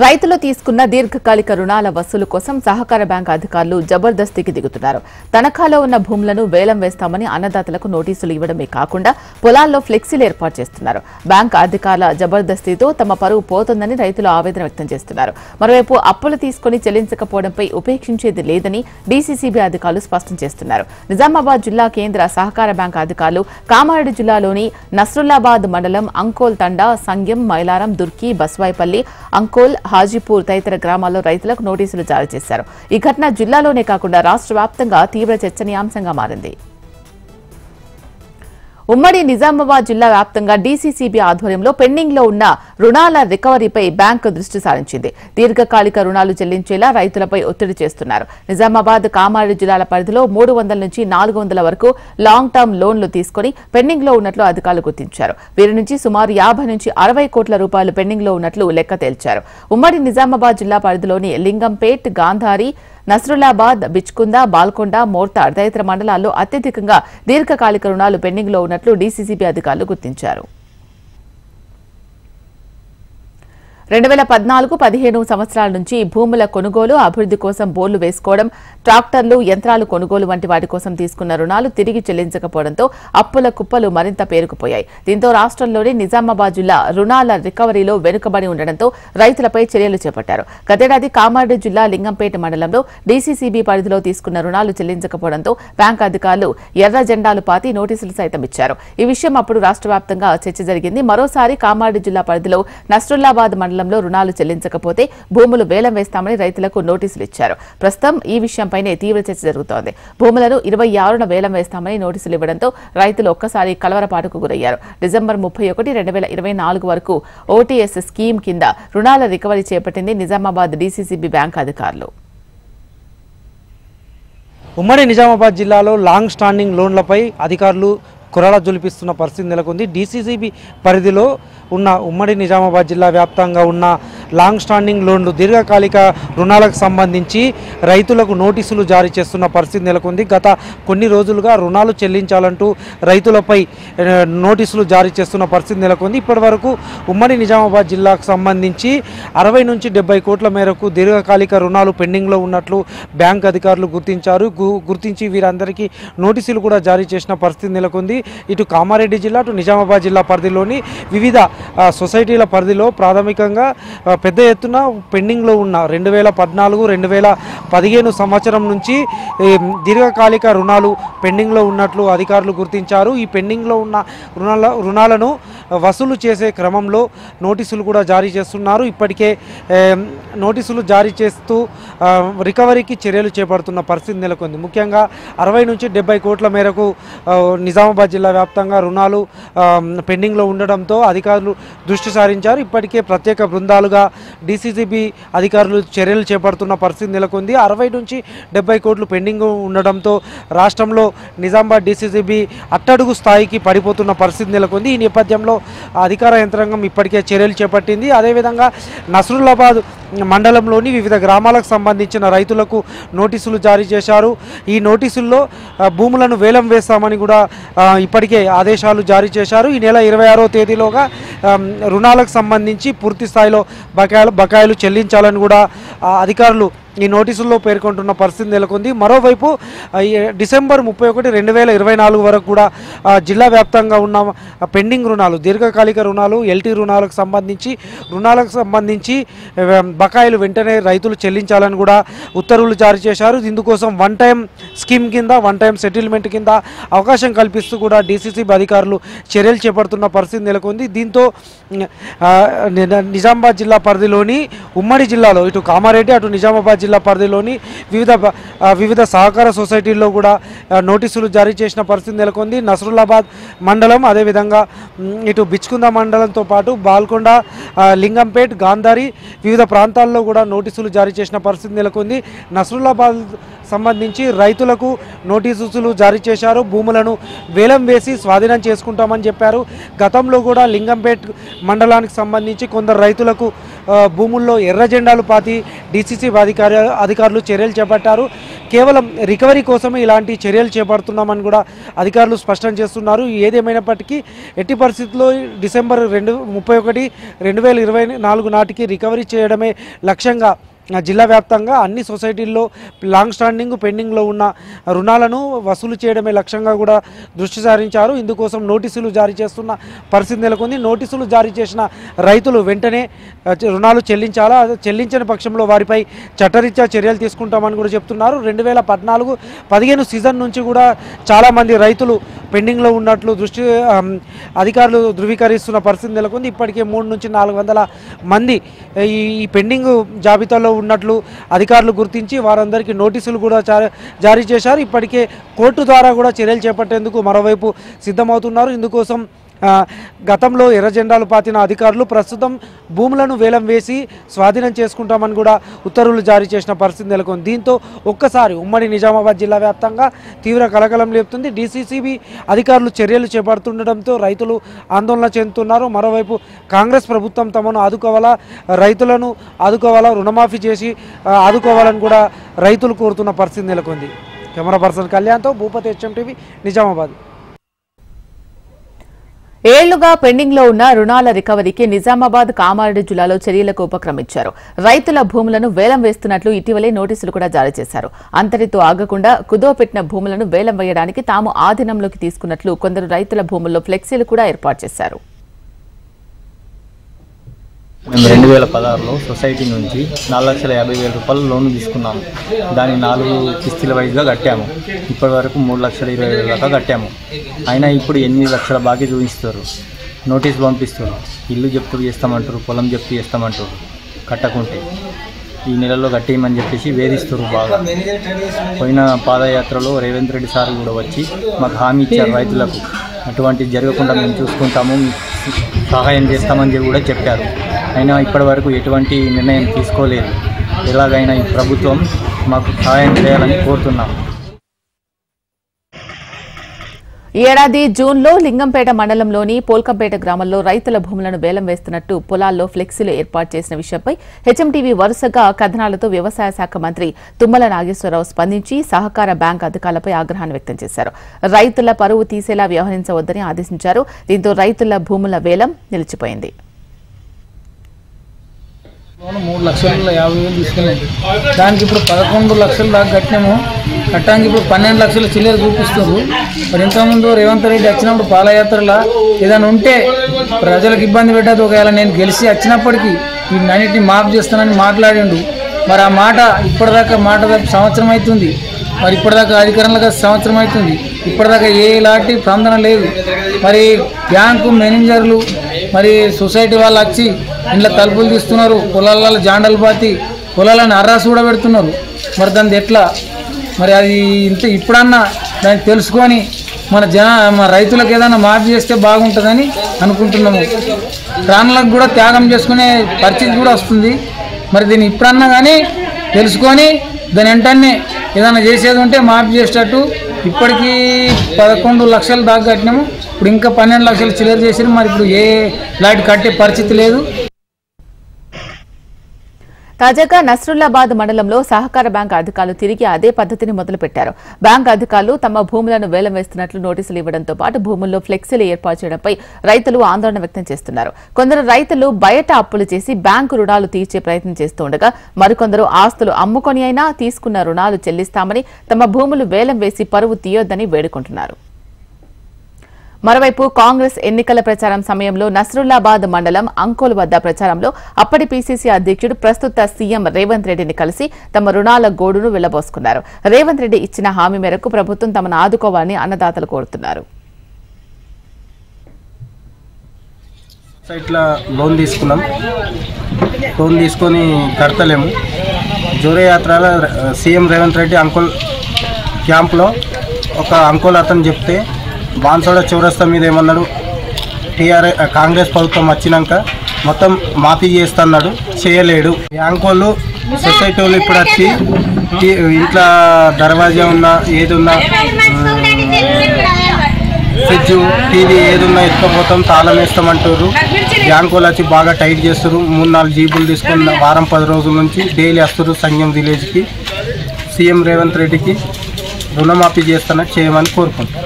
రైతులు తీసుకున్న దీర్ఘకాలిక రుణాల వసూలు కోసం సహకార బ్యాంక్ అధికారులు జబర్దస్తికి దిగుతున్నారు. తనఖాలో ఉన్న భూములను వేలం వేస్తామని అన్నదాతలకు నోటీసులు ఇవ్వడమే కాకుండా పొలాల్లో ఫ్లెక్సీలు ఏర్పాటు చేస్తున్నారు. బ్యాంక్ అధికారుల జబర్దస్తితో తమ పరువు పోతుందని రైతులు ఆవేదన వ్యక్తం చేస్తున్నారు. మరోవైపు అప్పులు తీసుకుని చెల్లించకపోవడంపై ఉపేక్షించేది లేదని డీసీసీబీ అధికారులు స్పష్టం చేస్తున్నారు. నిజామాబాద్ జిల్లా కేంద్ర సహకార బ్యాంక్ అధికారులు కామారెడ్డి జిల్లాలోని నస్రుల్లాబాద్ మండలం అంకోల్ తండా, సంగ్యం, మైలారం, దుర్కి, బస్వాయిపల్లి, అంకోల్, హాజీపూర్ తదితర గ్రామాల్లో రైతులకు నోటీసులు జారీ చేశారు. ఈ ఘటన జిల్లాలోనే కాకుండా రాష్ట్ర వ్యాప్తంగా తీవ్ర చర్చనీయాంశంగా మారింది. ఉమ్మడి నిజామాబాద్ జిల్లా వ్యాప్తంగా డీసీసీబీ ఆధ్వర్యంలో పెండింగ్ లో ఉన్న రుణాల రికవరీపై బ్యాంకు దృష్టి సారించింది. దీర్ఘకాలిక రుణాలు చెల్లించేలా రైతులపై ఒత్తిడి చేస్తున్నారు. నిజామాబాద్, కామారెడ్డి జిల్లాల పరిధిలో 300 నుంచి 400 వరకు లాంగ్ టర్మ్ లోన్లు తీసుకుని పెండింగ్ లో ఉన్నట్లు అధికారులు గుర్తించారు. వీరి నుంచి సుమారు 50 నుంచి 60 కోట్ల రూపాయలు పెండింగ్ లో ఉన్నట్లు లెక్క తేల్చారు. ఉమ్మడి నిజామాబాద్ జిల్లా పరిధిలోని లింగంపేట్, గాంధారి, నస్రుల్లాబాద్, బిచ్కుంద, బాల్కొండ, మోర్తాడ్ తదితర మండలాల్లో అత్యధికంగా దీర్ఘకాలిక రుణాలు పెండింగ్ లో ఉన్నట్లు డీసీసీబీ అధికారులు గుర్తించారు. 2014-15 సంవత్సరాల నుంచి భూముల కొనుగోలు, అభివృద్ధి కోసం బోర్లు వేసుకోవడం, ట్రాక్టర్లు, యంత్రాలు కొనుగోలు వంటి వాటి కోసం తీసుకున్న రుణాలు తిరిగి చెల్లించకపోవడంతో అప్పుల కుప్పలు మరింత పేరుకుపోయాయి. దీంతో రాష్ట్రంలోని నిజామాబాద్ జిల్లా రుణాల రికవరీలో వెనుకబడి ఉండడంతో రైతులపై చర్యలు చేపట్టారు. గతేడాది కామారెడ్డి జిల్లా లింగంపేట మండలంలో డీసీసీబీ పరిధిలో తీసుకున్న రుణాలు చెల్లించకపోవడంతో బ్యాంకు అధికారులు ఎర్ర జెండాలు పాతి నోటీసులు సైతం ఇచ్చారు. ఈ విషయం అప్పుడు రాష్ట్ర వ్యాప్తంగా చర్చ జరిగింది. మరోసారి కామారెడ్డి జిల్లా పరిధిలో నస్రుల్లాబాద్ మండలంలో రుణాలు చెల్లించకపోతే భూములు వేలం వేస్తామని రైతులకు నోటీసులు ఇచ్చారు. ప్రస్తుతం ఈ విషయంపైనే తీవ్ర చర్చ జరుగుతోంది. భూములను 26న వేలం వేస్తామని నోటీసులు ఇవ్వడంతో రైతులు ఒక్కసారి కలవరపాటుకు గురయ్యారు. డిసెంబర్ 31, 2024 వరకు ఓటీఎస్ స్కీమ్ కింద రుణాల రికవరీ చేపట్టింది నిజామాబాద్ డీసీసీబీ బ్యాంక్ అధికారులు. ఉమ్మడి నిజామాబాద్ జిల్లాలో లాంగ్ స్టాండింగ్ లోన్లపై అధికారులు కురాల జొలిపిస్తున్న పరిస్థితి నెలకొంది. డీసీసీబీ పరిధిలో ఉన్న ఉమ్మడి నిజామాబాద్ జిల్లా వ్యాప్తంగా ఉన్న లాంగ్ స్టాండింగ్ లోన్లు, దీర్ఘకాలిక రుణాలకు సంబంధించి రైతులకు నోటీసులు జారీ చేస్తున్న పరిస్థితి నెలకొంది. గత కొన్ని రోజులుగా రుణాలు చెల్లించాలంటూ రైతులపై నోటీసులు జారీ చేస్తున్న పరిస్థితి నెలకొంది. ఇప్పటి వరకు ఉమ్మడి నిజామాబాద్ జిల్లాకు సంబంధించి 60 నుంచి 70 కోట్ల మేరకు దీర్ఘకాలిక రుణాలు పెండింగ్లో ఉన్నట్లు బ్యాంక్ అధికారులు గుర్తించి వీరందరికీ నోటీసులు కూడా జారీ చేసిన పరిస్థితి నెలకొంది. ఇటు కామారెడ్డి జిల్లా, అటు నిజామాబాద్ జిల్లా పరిధిలోని వివిధ సొసైటీల పరిధిలో ప్రాథమికంగా పెద్ద ఎత్తున పెండింగ్లో ఉన్న 2014-2015 సంవత్సరం నుంచి దీర్ఘకాలిక రుణాలు పెండింగ్లో ఉన్నట్లు అధికారులు గుర్తించారు. ఈ పెండింగ్లో ఉన్న రుణాలను వసూలు చేసే క్రమంలో నోటీసులు కూడా జారీ చేస్తున్నారు. ఇప్పటికే నోటీసులు జారీ చేస్తూ రికవరీకి చర్యలు చేపడుతున్న పరిస్థితి నెలకొంది. ముఖ్యంగా 60 నుంచి 70 కోట్ల మేరకు నిజామాబాద్ జిల్లా వ్యాప్తంగా రుణాలు పెండింగ్లో ఉండడంతో అధికారులు దృష్టి సారించారు. ఇప్పటికే ప్రత్యేక బృందాలుగా డీసీసీబీ అధికారులు చర్యలు చేపడుతున్న పరిస్థితి నెలకొంది. 60 నుంచి 70 కోట్లు పెండింగ్ ఉండడంతో రాష్ట్రంలో నిజామాబాద్ డీసీసీబీ అట్టడుగు స్థాయికి పడిపోతున్న పరిస్థితి నెలకొంది. ఈ నేపథ్యంలో అధికార యంత్రాంగం ఇప్పటికే చర్యలు చేపట్టింది. అదేవిధంగా నస్రుల్లాబాద్ మండలంలోని వివిధ గ్రామాలకు సంబంధించిన రైతులకు నోటీసులు జారీ చేశారు. ఈ నోటీసుల్లో భూములను వేలం వేస్తామని కూడా ఇప్పటికే ఆదేశాలు జారీ చేశారు. ఈ నెల 26వ తేదీలోగా రుణాలకు సంబంధించి పూర్తి స్థాయిలో బకాయిలు చెల్లించాలని కూడా అధికారులు ఈ నోటీసుల్లో పేర్కొంటున్న పరిస్థితి నెలకొంది. మరోవైపు డిసెంబర్ 31, 2024 వరకు కూడా జిల్లా వ్యాప్తంగా ఉన్న పెండింగ్ రుణాలు, దీర్ఘకాలిక రుణాలు, ఎల్టీ రుణాలకు సంబంధించి బకాయిలు వెంటనే రైతులు చెల్లించాలని కూడా ఉత్తర్వులు జారీ చేశారు. ఇందుకోసం వన్ టైం స్కీమ్ కింద, వన్ టైం సెటిల్మెంట్ కింద అవకాశం కల్పిస్తూ కూడా డీసీసీబీ అధికారులు చర్యలు చేపడుతున్న పరిస్థితి నెలకొంది. దీంతో నిజామాబాద్ జిల్లా పరిధిలోని ఉమ్మడి జిల్లాలో ఇటు కామారెడ్డి, అటు నిజామాబాద్ జిల్లా పరిధిలోని వివిధ సహకార సొసైటీల్లో కూడా నోటీసులు జారీ చేసిన పరిస్థితి నెలకొంది. నస్రుల్లాబాద్ మండలం, అదేవిధంగా ఇటు బిచ్కుంద మండలంతో పాటు బాల్కొండ, లింగంపేట్, గాంధారి వివిధ ప్రాంతాల్లో కూడా నోటీసులు జారీ చేసిన పరిస్థితి నెలకొంది. నస్రుల్లాబాద్ సంబంధించి రైతులకు నోటీసులు జారీ చేశారు. భూములను వేలం వేసి స్వాధీనం చేసుకుంటామని చెప్పారు. గతంలో కూడా లింగంపేట్ మండలానికి సంబంధించి కొందరు రైతులకు భూముల్లో ఎర్ర జెండాలు పాతి డీసీసీ అధికారులు చర్యలు చేపట్టారు. కేవలం రికవరీ కోసమే ఇలాంటి చర్యలు చేపడుతున్నామని కూడా అధికారులు స్పష్టం చేస్తున్నారు. ఏదేమైనప్పటికీ ఎట్టి పరిస్థితుల్లో డిసెంబర్ 31, 2024 నాటికి రికవరీ చేయడమే లక్ష్యంగా జిల్లా వ్యాప్తంగా అన్ని సొసైటీల్లో లాంగ్ స్టాండింగ్ పెండింగ్లో ఉన్న రుణాలను వసూలు చేయడమే లక్ష్యంగా కూడా దృష్టి సారించారు. ఇందుకోసం నోటీసులు జారీ చేస్తున్న పరిస్థితి నెలకొంది. నోటీసులు జారీ చేసిన రైతులు వెంటనే రుణాలు చెల్లించాలా, చెల్లించని పక్షంలో వారిపై చట్టరీత్యా చర్యలు తీసుకుంటామని కూడా చెప్తున్నారు. 2014-15 సీజన్ నుంచి కూడా చాలామంది రైతులు పెండింగ్లో ఉన్నట్లు అధికారులు ధృవీకరిస్తున్న పరిస్థితి నెలకొంది. ఇప్పటికే 300 నుంచి 400 మంది ఈ పెండింగ్ జాబితాలో ఉన్నట్లు అధికారులు గుర్తించి వారందరికీ నోటీసులు కూడా జారీ చేశారు. ఇప్పటికే కోర్టు ద్వారా కూడా చర్యలు చేపట్టేందుకు మరోవైపు సిద్ధమవుతున్నారు. ఇందుకోసం గతంలో ఎర్ర జెండాలు పాతిన అధికారులు ప్రస్తుతం భూములను వేలం వేసి స్వాధీనం చేసుకుంటామని కూడా ఉత్తర్వులు జారీ చేసిన పరిస్థితి నెలకొంది. దీంతో ఒక్కసారి ఉమ్మడి నిజామాబాద్ జిల్లా వ్యాప్తంగా తీవ్ర కలకలం లేపుతుంది. డీసీసీబీ అధికారులు చర్యలు చేపడుతుండటంతో రైతులు ఆందోళన చెందుతున్నారు. మరోవైపు కాంగ్రెస్ ప్రభుత్వం తమను ఆదుకోవాలా, రైతులను ఆదుకోవాలా, రుణమాఫీ చేసి ఆదుకోవాలని కూడా రైతులు కోరుతున్న పరిస్థితి నెలకొంది. కెమెరా పర్సన్ కళ్యాణ్తో భూపతి, HMTV, నిజామాబాద్. ఏళ్లుగా పెండింగ్ లో ఉన్న రుణాల రికవరీకి నిజామాబాద్, కామారెడ్డి జిల్లాలో చర్యలకు ఉపక్రమించారు. రైతుల భూములను వేలం వేస్తున్నట్లు ఇటీవలే నోటీసులు కూడా జారీ చేశారు. అంతటితో ఆగకుండా కుదోపెట్టిన భూములను వేలం వేయడానికి తాము ఆధీనంలోకి తీసుకున్నట్లు కొందరు రైతుల భూముల్లో ఫ్లెక్సీలు కూడా ఏర్పాటు చేశారు. మేము 2016లో సొసైటీ నుంచి 4,50,000 రూపాయలు లోన్ తీసుకున్నాము. దాన్ని 4 కిస్తీల వైజ్గా కట్టాము. ఇప్పటి వరకు 3,20,000 దాకా కట్టాము. అయినా ఇప్పుడు 8 లక్షల బాకీ చూపిస్తారు. నోటీస్ పంపిస్తారు. ఇల్లు జప్తు చేస్తామంటారు, పొలం జప్తు చేస్తామంటారు. కట్టకుంటే ఈ నెలలో కట్టేయమని చెప్పేసి వేధిస్తారు బాగా. పోయిన పాదయాత్రలో రేవంత్ రెడ్డి సార్ కూడా వచ్చి మాకు హామీ ఇచ్చారు రైతులకు. అటువంటిది జరగకుండా మేము చూసుకుంటాము, సహాయం చేస్తామని కూడా చెప్పారు. అయినా ఇప్పటి వరకు ఎటువంటి నిర్ణయం తీసుకోలేదు. ఎలాగైనా ఈ ప్రభుత్వం మాకు సహాయం చేయాలని కోరుతున్నాం. ఈ ఏడాది జూన్లో లింగంపేట మండలంలోని పోల్కంపేట గ్రామంలో రైతుల భూములను వేలం వేస్తున్నట్టు పొలాల్లో ఫ్లెక్సీలు ఏర్పాటు చేసిన విషయంపై HMTV వరుసగా కథనాలతో వ్యవసాయ శాఖ మంత్రి తుమ్మల నాగేశ్వరరావు స్పందించి సహకార బ్యాంక్ అధికారులపై ఆగ్రహాన్ని వ్యక్తం చేశారు. రైతుల పరువు తీసేలా వ్యవహరించవద్దని ఆదేశించారు. దీంతో రైతుల భూముల వేలం నిలిచిపోయింది. 3,50,000 తీసుకున్నాం. దానికి ఇప్పుడు 11 లక్షల దాకా కట్టినాము. కట్టడానికి ఇప్పుడు 12 లక్షల చిల్లర చూపిస్తారు. మరి ఇంతకుముందు రేవంత్ రెడ్డి వచ్చినప్పుడు పాదయాత్రలో ఏదైనా ఉంటే ప్రజలకు ఇబ్బంది పెట్టదు. ఒకవేళ నేను గెలిచి వచ్చినప్పటికీ వీటినన్నింటినీ మాఫ్ చేస్తానని మాట్లాడిండు. మరి ఆ మాట ఇప్పటిదాకా సంవత్సరం అవుతుంది. మరి ఇప్పటిదాకా అధికారంలో సంవత్సరం అవుతుంది. ఇప్పటిదాకా ఎలాంటి స్పందన లేదు. మరి బ్యాంకు మేనేజర్లు మరి సొసైటీ వాళ్ళు వచ్చి ఇంట్లో తలుపులు తీస్తున్నారు. పొలాలలో జాండలు పాతి పొలాలను అర్రాసు కూడా పెడుతున్నారు. మరి దాన్ని ఎట్లా మరి అది ఇప్పుడన్నా దాన్ని తెలుసుకొని మన రైతులకు ఏదైనా మాఫీ చేస్తే బాగుంటుందని అనుకుంటున్నాము. ప్రాణులకు కూడా త్యాగం చేసుకునే పరిస్థితి కూడా వస్తుంది. మరి దీన్ని ఇప్పుడన్నా కానీ తెలుసుకొని దాని వెంటనే ఏదైనా చేసేది ఉంటే మాఫీ చేసేటట్టు. ఇప్పటికీ 11 లక్షల దాకా కట్టినాము. ఇప్పుడు ఇంకా 12 లక్షలు చిల్లర చేసారు. మరి ఇప్పుడు ఏ లాంటి కట్టే పరిస్థితి లేదు. తాజాగా నస్రుల్లాబాద్ మండలంలో సహకార బ్యాంక్ అధికారులు తిరిగి అదే పద్ధతిని మొదలుపెట్టారు. బ్యాంక్ అధికారులు తమ భూములను వేలం వేస్తున్నట్లు నోటీసులు ఇవ్వడంతో పాటు భూముల్లో ఫ్లెక్సీలు ఏర్పాటు చేయడంపై రైతులు ఆందోళన వ్యక్తం చేస్తున్నారు. కొందరు రైతులు బయట అప్పులు చేసి బ్యాంకు రుణాలు తీర్చే ప్రయత్నం చేస్తుండగా మరికొందరు ఆస్తులు అమ్ముకొని అయినా తీసుకున్న రుణాలు చెల్లిస్తామని తమ భూములు వేలం వేసి పరువు తీయొద్దని వేడుకుంటున్నారు. మరోవైపు కాంగ్రెస్ ఎన్నికల ప్రచారం సమయంలో నస్రుల్లాబాద్ మండలం అంకోల్ వద్ద ప్రచారంలో అప్పటి పీసీసీ అధ్యక్షుడు ప్రస్తుత సీఎం రేవంత్ రెడ్డిని కలిసి తమ రుణాల గోడును వెళ్లబోసుకున్నారు. రేవంత్ రెడ్డి ఇచ్చిన హామీ మేరకు ప్రభుత్వం తమను ఆదుకోవాలని అన్నదాతలు కోరుతున్నారు. లోన్ తీసుకొని కడతలేము. జోరే యాత్రలో సీఎం రేవంత్ రెడ్డి అంకోల్ క్యాంప్లో ఒక అంకోల్ అతను చెప్తే బాన్సోడ చౌరస్తా మీద ఏమన్నాడు, కాంగ్రెస్ ప్రభుత్వం వచ్చినాక మొత్తం మాఫీ చేస్తున్నాడు, చేయలేడు. బ్యాంకు వాళ్ళు సొసైటీ వాళ్ళు ఇప్పుడు వచ్చి ఇంట్లో దర్వాజా ఉన్నా ఏది ఉన్నా ఫ్రిడ్జ్ టీవీ ఏదున్నా ఎత్తుకపోతాం, తాళం వేస్తామంటారు. బ్యాంకులు వచ్చి బాగా టైట్ చేస్తారు. 3-4 జీబులు తీసుకున్న వారం 10 రోజుల నుంచి డైలీ వస్తారు సంఘం విలేజ్కి. సీఎం రేవంత్ రెడ్డికి రుణమాఫీ చేస్తానని చేయమని కోరుకుంటాం.